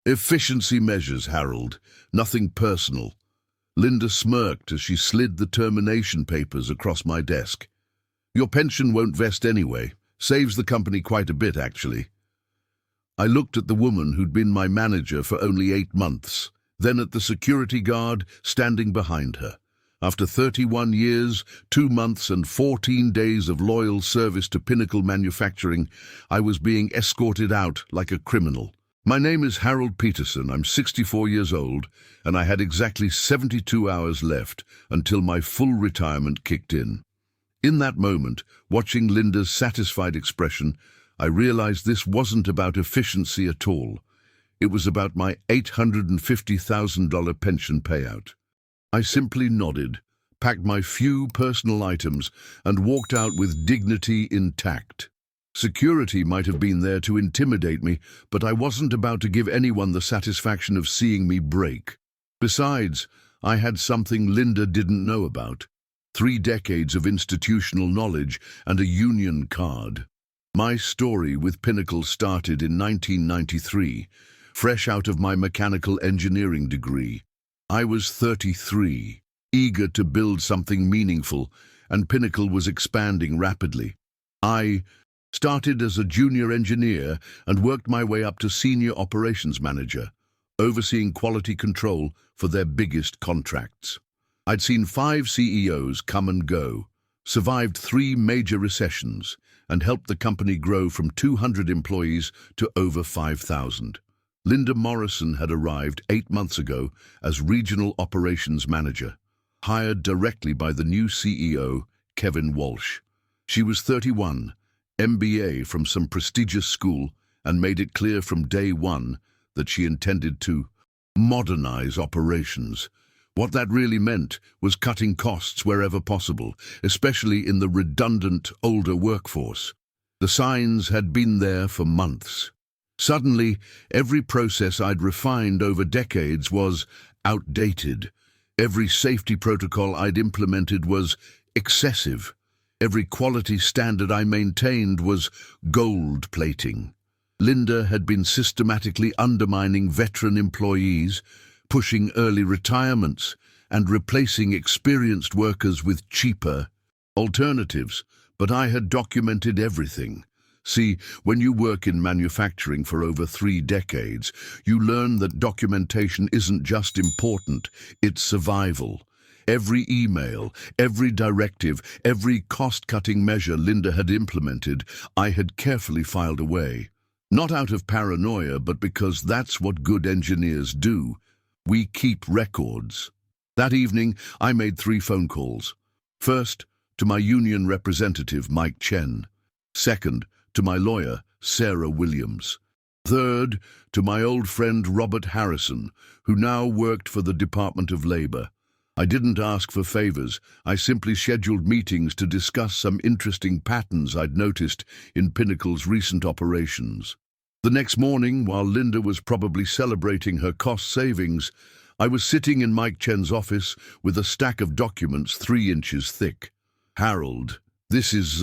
Efficiency measures, Harold. Nothing personal. Linda smirked as she slid the termination papers across my desk. Your pension won't vest anyway. Saves the company quite a bit, actually. I looked at the woman who'd been my manager for only 8 months, then at the security guard standing behind her. After 31 years, 2 months and 14 days of loyal service to Pinnacle Manufacturing, I was being escorted out like a criminal. My name is Harold Peterson. I'm 64 years old, and I had exactly 72 hours left until my full retirement kicked in. In that moment, watching Linda's satisfied expression, I realized this wasn't about efficiency at all. It was about my $850,000 pension payout. I simply nodded, packed my few personal items, and walked out with dignity intact. Security might have been there to intimidate me, but I wasn't about to give anyone the satisfaction of seeing me break. Besides, I had something Linda didn't know about: 3 decades of institutional knowledge and a union card. My story with Pinnacle started in 1993, fresh out of my mechanical engineering degree. I was 33, eager to build something meaningful, and Pinnacle was expanding rapidly. I started as a junior engineer and worked my way up to senior operations manager, overseeing quality control for their biggest contracts. I'd seen 5 CEOs come and go, survived 3 major recessions, and helped the company grow from 200 employees to over 5,000. Linda Morrison had arrived 8 months ago as regional operations manager, hired directly by the new CEO, Kevin Walsh. She was 31, MBA from some prestigious school, and made it clear from day one that she intended to modernize operations. What that really meant was cutting costs wherever possible, especially in the redundant, older workforce. The signs had been there for months. Suddenly, every process I'd refined over decades was outdated. Every safety protocol I'd implemented was excessive. Every quality standard I maintained was gold plating. Linda had been systematically undermining veteran employees, pushing early retirements, and replacing experienced workers with cheaper alternatives. But I had documented everything. See, when you work in manufacturing for over 3 decades, you learn that documentation isn't just important, it's survival. Every email, every directive, every cost-cutting measure Linda had implemented, I had carefully filed away. Not out of paranoia, but because that's what good engineers do. We keep records. That evening, I made 3 phone calls. First, to my union representative, Mike Chen. Second, to my lawyer, Sarah Williams. Third, to my old friend Robert Harrison, who now worked for the Department of Labor. I didn't ask for favors. I simply scheduled meetings to discuss some interesting patterns I'd noticed in Pinnacle's recent operations. The next morning, while Linda was probably celebrating her cost savings, I was sitting in Mike Chen's office with a stack of documents 3 inches thick. "Harold, this is..."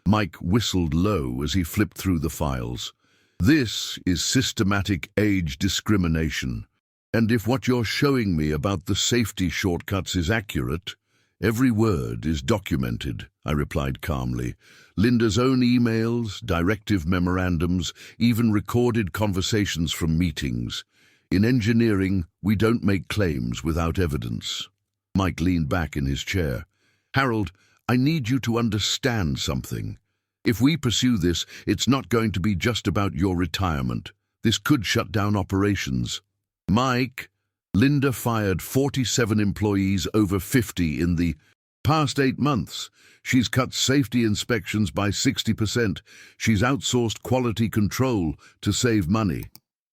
Mike whistled low as he flipped through the files. "This is systematic age discrimination. And if what you're showing me about the safety shortcuts is accurate, every word is documented," I replied calmly. Linda's own emails, directive memorandums, even recorded conversations from meetings. In engineering, we don't make claims without evidence. Mike leaned back in his chair. "Harold, I need you to understand something. If we pursue this, it's not going to be just about your retirement. This could shut down operations." "Mike, Linda fired 47 employees over 50 in the past 8 months. She's cut safety inspections by 60%. She's outsourced quality control to save money.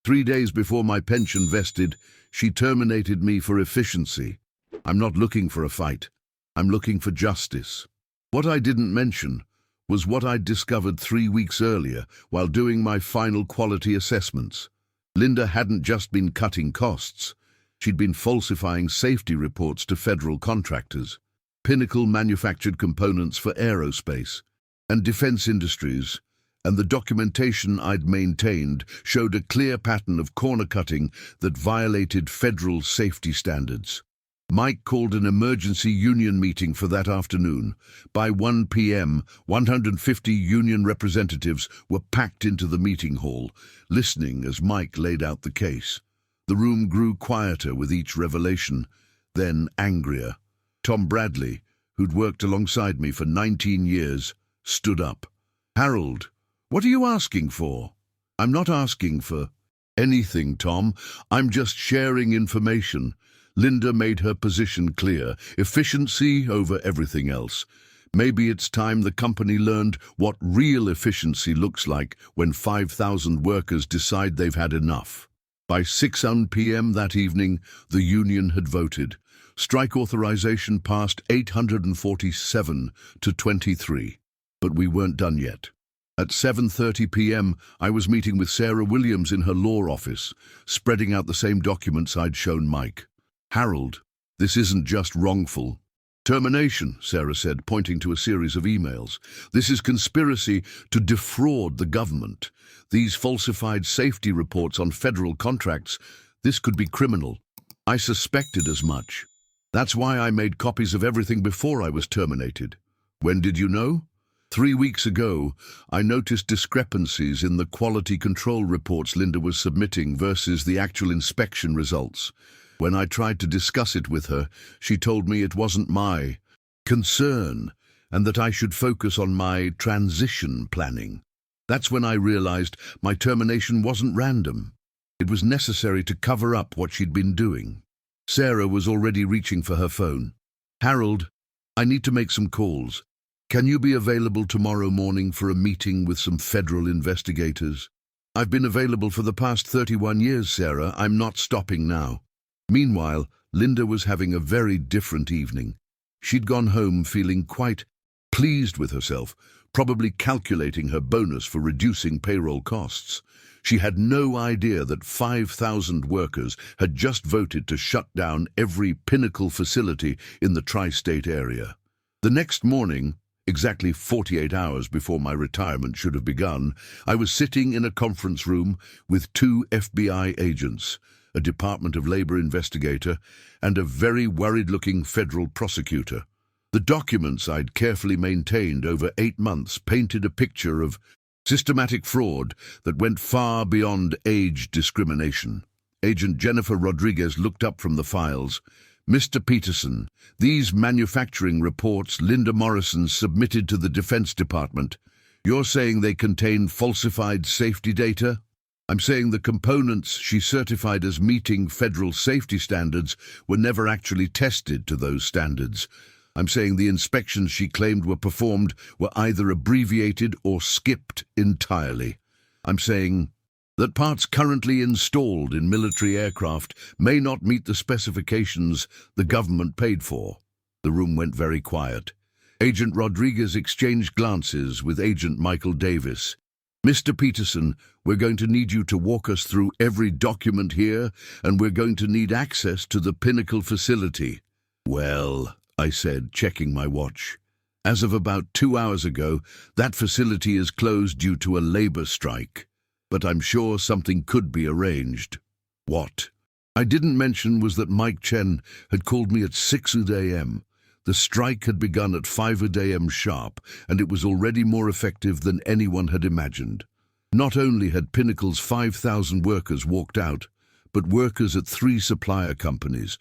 3 days before my pension vested, she terminated me for efficiency. I'm not looking for a fight. I'm looking for justice." What I didn't mention was what I'd discovered 3 weeks earlier while doing my final quality assessments. Linda hadn't just been cutting costs. She'd been falsifying safety reports to federal contractors. Pinnacle manufactured components for aerospace and defense industries, and the documentation I'd maintained showed a clear pattern of corner cutting that violated federal safety standards. Mike called an emergency union meeting for that afternoon. By 1 p.m., 150 union representatives were packed into the meeting hall, listening as Mike laid out the case. The room grew quieter with each revelation, then angrier. Tom Bradley, who'd worked alongside me for 19 years, stood up. "Harold, what are you asking for?" "I'm not asking for anything, Tom. I'm just sharing information." Linda made her position clear. Efficiency over everything else. Maybe it's time the company learned what real efficiency looks like when 5,000 workers decide they've had enough. By 6 p.m. that evening, the union had voted. Strike authorization passed 847 to 23. But we weren't done yet. At 7:30 p.m., I was meeting with Sarah Williams in her law office, spreading out the same documents I'd shown Mike. "Harold, this isn't just wrongful termination," Sarah said, pointing to a series of emails. "This is conspiracy to defraud the government. These falsified safety reports on federal contracts, this could be criminal. I suspected as much. That's why I made copies of everything before I was terminated." "When did you know?" 3 weeks ago, I noticed discrepancies in the quality control reports Linda was submitting versus the actual inspection results. When I tried to discuss it with her, she told me it wasn't my concern and that I should focus on my transition planning. That's when I realized my termination wasn't random. It was necessary to cover up what she'd been doing. Sarah was already reaching for her phone. "Harold, I need to make some calls. Can you be available tomorrow morning for a meeting with some federal investigators?" "I've been available for the past 31 years, Sarah. I'm not stopping now." Meanwhile, Linda was having a very different evening. She'd gone home feeling quite pleased with herself, probably calculating her bonus for reducing payroll costs. She had no idea that 5,000 workers had just voted to shut down every Pinnacle facility in the tri-state area. The next morning, exactly 48 hours before my retirement should have begun, I was sitting in a conference room with 2 FBI agents, a Department of Labor investigator, and a very worried-looking federal prosecutor. The documents I'd carefully maintained over 8 months painted a picture of systematic fraud that went far beyond age discrimination. Agent Jennifer Rodriguez looked up from the files. "Mr. Peterson, these manufacturing reports Linda Morrison submitted to the Defense Department, you're saying they contain falsified safety data?" "I'm saying the components she certified as meeting federal safety standards were never actually tested to those standards. I'm saying the inspections she claimed were performed were either abbreviated or skipped entirely. I'm saying that parts currently installed in military aircraft may not meet the specifications the government paid for." The room went very quiet. Agent Rodriguez exchanged glances with Agent Michael Davis. "Mr. Peterson, we're going to need you to walk us through every document here, and we're going to need access to the Pinnacle facility." "Well," I said, checking my watch, "as of about 2 hours ago, that facility is closed due to a labor strike. But I'm sure something could be arranged." "What I didn't mention was that Mike Chen had called me at 6 a.m. The strike had begun at 5 a.m. sharp, and it was already more effective than anyone had imagined. Not only had Pinnacle's 5,000 workers walked out, but workers at 3 supplier companies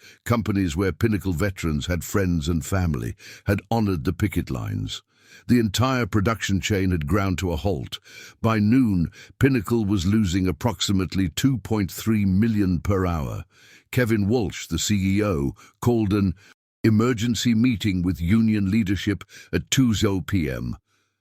where Pinnacle veterans had friends and family, had honored the picket lines. The entire production chain had ground to a halt. By noon, Pinnacle was losing approximately $2.3 million per hour. Kevin Walsh, the CEO, called an emergency meeting with union leadership at 2 p.m.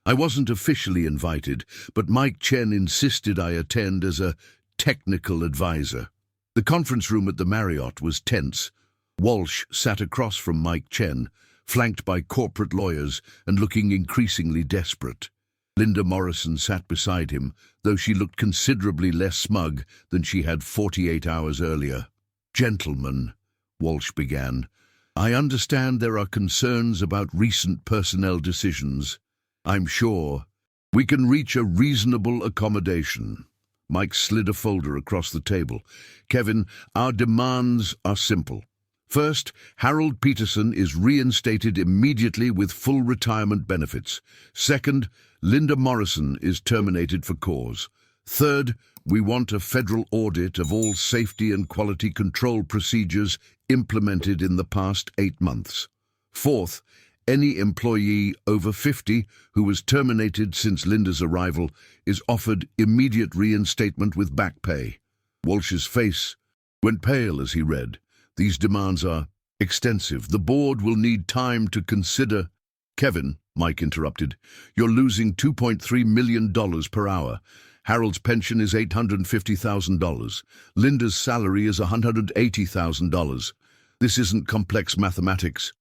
I wasn't officially invited, but Mike Chen insisted I attend as a technical advisor. The conference room at the Marriott was tense. Walsh sat across from Mike Chen, flanked by corporate lawyers and looking increasingly desperate. Linda Morrison sat beside him, though she looked considerably less smug than she had 48 hours earlier. "Gentlemen," Walsh began, "I understand there are concerns about recent personnel decisions. I'm sure We can reach a reasonable accommodation. Mike slid a folder across the table. Kevin, our demands are simple. First, Harold Peterson is reinstated immediately with full retirement benefits. Second, Linda Morrison is terminated for cause. Third, we want a federal audit of all safety and quality control procedures implemented in the past 8 months. Fourth, any employee over 50 who was terminated since Linda's arrival is offered immediate reinstatement with back pay. Walsh's face went pale as he read. These demands are extensive. The board will need time to consider. Kevin, Mike interrupted, you're losing $2.3 million per hour. Harold's pension is $850,000. Linda's salary is $180,000. This isn't complex mathematics.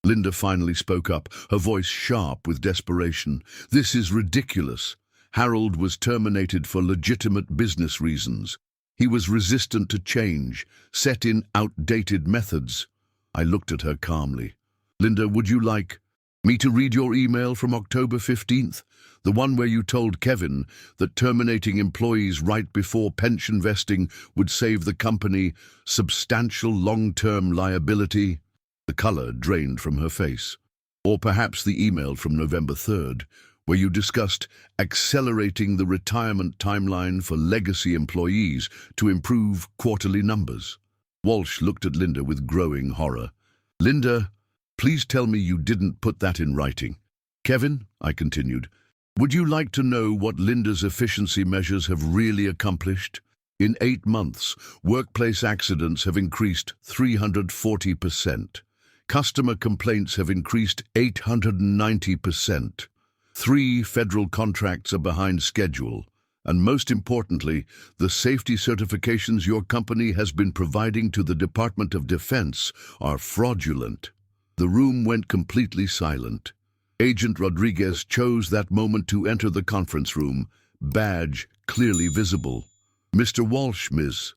Linda finally spoke up, her voice sharp with desperation. This is ridiculous. Harold was terminated for legitimate business reasons. He was resistant to change, set in outdated methods. I looked at her calmly. Linda, would you like me to read your email from October 15th? The one where you told Kevin that terminating employees right before pension vesting would save the company substantial long-term liability? The color drained from her face. Or perhaps the email from November 3rd, where you discussed accelerating the retirement timeline for legacy employees to improve quarterly numbers. Walsh looked at Linda with growing horror. Linda, please tell me you didn't put that in writing. Kevin, I continued, would you like to know what Linda's efficiency measures have really accomplished? In 8 months, workplace accidents have increased 340%. Customer complaints have increased 890%. 3 federal contracts are behind schedule. And most importantly, the safety certifications your company has been providing to the Department of Defense are fraudulent. The room went completely silent. Agent Rodriguez chose that moment to enter the conference room, badge clearly visible. Mr. Walsh, Ms.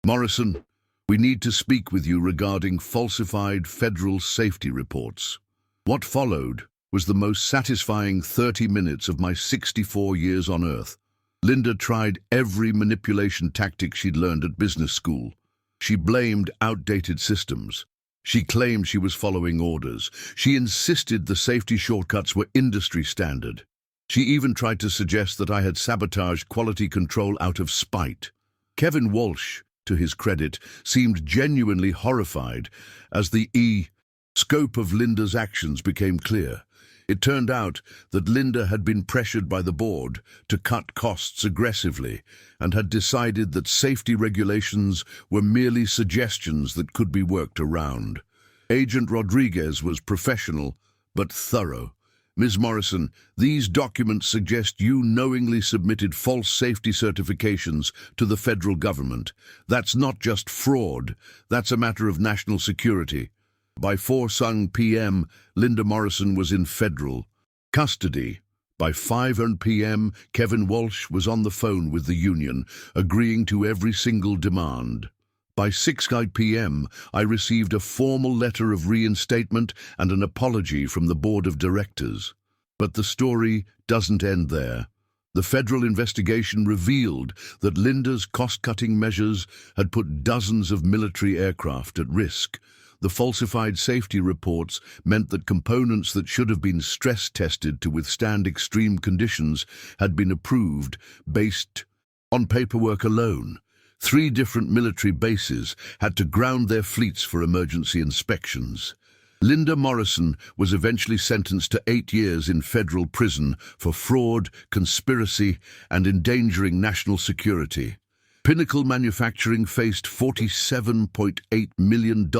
Morrison, we need to speak with you regarding falsified federal safety reports. What followed was the most satisfying 30 minutes of my 64 years on Earth. Linda tried every manipulation tactic she'd learned at business school. She blamed outdated systems. She claimed she was following orders. She insisted the safety shortcuts were industry standard. She even tried to suggest that I had sabotaged quality control out of spite. Kevin Walsh, to his credit, seemed genuinely horrified as the scope of Linda's actions became clear. It turned out that Linda had been pressured by the board to cut costs aggressively and had decided that safety regulations were merely suggestions that could be worked around. Agent Rodriguez was professional but thorough. Ms. Morrison, these documents suggest you knowingly submitted false safety certifications to the federal government. That's not just fraud, that's a matter of national security. By 4:00 p.m., Linda Morrison was in federal custody. By 5:00 p.m., Kevin Walsh was on the phone with the union, agreeing to every single demand. By 6:00 p.m., I received a formal letter of reinstatement and an apology from the board of directors. But the story doesn't end there. The federal investigation revealed that Linda's cost-cutting measures had put dozens of military aircraft at risk. The falsified safety reports meant that components that should have been stress-tested to withstand extreme conditions had been approved based on paperwork alone. 3 different military bases had to ground their fleets for emergency inspections. Linda Morrison was eventually sentenced to 8 years in federal prison for fraud, conspiracy, and endangering national security. Pinnacle Manufacturing faced $47.8 million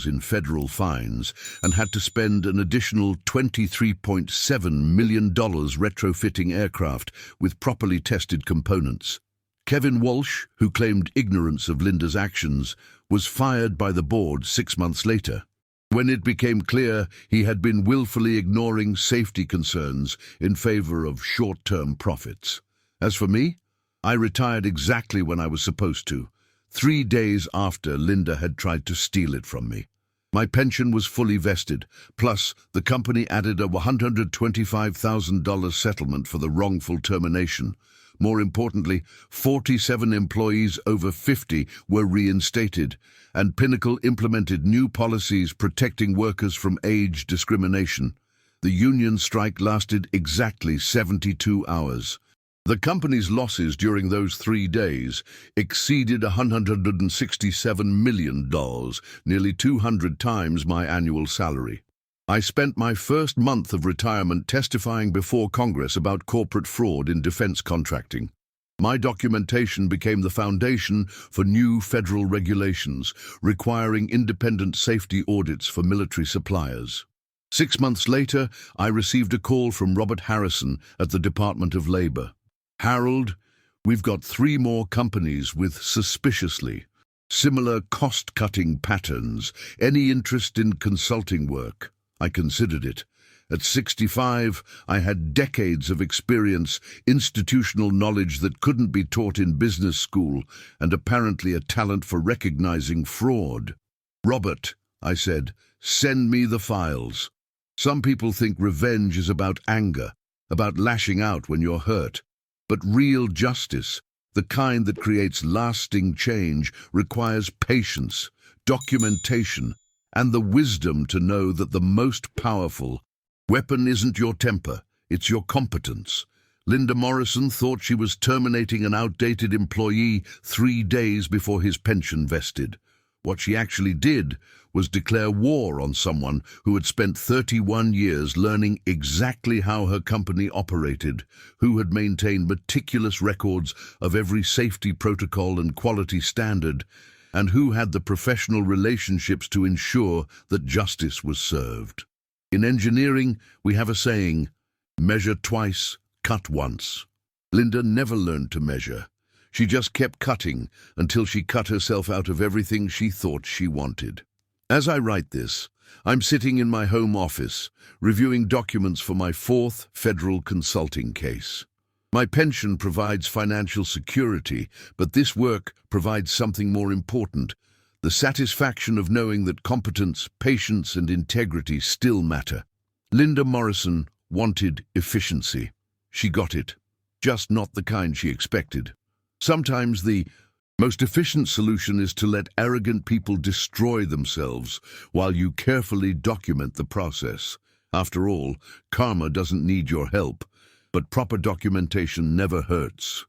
in federal fines and had to spend an additional $23.7 million retrofitting aircraft with properly tested components. Kevin Walsh, who claimed ignorance of Linda's actions, was fired by the board 6 months later, when it became clear he had been willfully ignoring safety concerns in favor of short-term profits. As for me, I retired exactly when I was supposed to, 3 days after Linda had tried to steal it from me. My pension was fully vested, plus the company added a $125,000 settlement for the wrongful termination. More importantly, 47 employees over 50 were reinstated, and Pinnacle implemented new policies protecting workers from age discrimination. The union strike lasted exactly 72 hours. The company's losses during those 3 days exceeded $167 million, nearly 200 times my annual salary. I spent my first month of retirement testifying before Congress about corporate fraud in defense contracting. My documentation became the foundation for new federal regulations requiring independent safety audits for military suppliers. 6 months later, I received a call from Robert Harrison at the Department of Labor. "Harold, we've got 3 more companies with suspiciously similar cost-cutting patterns. Any interest in consulting work?" I considered it. At 65, I had decades of experience, institutional knowledge that couldn't be taught in business school, and apparently a talent for recognizing fraud. "Robert," I said, "send me the files." Some people think revenge is about anger, about lashing out when you're hurt. But real justice, the kind that creates lasting change, requires patience, documentation, and the wisdom to know that the most powerful weapon isn't your temper, it's your competence. Linda Morrison thought she was terminating an outdated employee 3 days before his pension vested. What she actually did was declare war on someone who had spent 31 years learning exactly how her company operated, who had maintained meticulous records of every safety protocol and quality standard, and who had the professional relationships to ensure that justice was served. In engineering, we have a saying, measure twice, cut once. Linda never learned to measure. She just kept cutting until she cut herself out of everything she thought she wanted. As I write this, I'm sitting in my home office, reviewing documents for my 4th federal consulting case. My pension provides financial security, but this work provides something more important, the satisfaction of knowing that competence, patience, and integrity still matter. Linda Morrison wanted efficiency. She got it, just not the kind she expected. Sometimes the most efficient solution is to let arrogant people destroy themselves while you carefully document the process. After all, karma doesn't need your help, but proper documentation never hurts.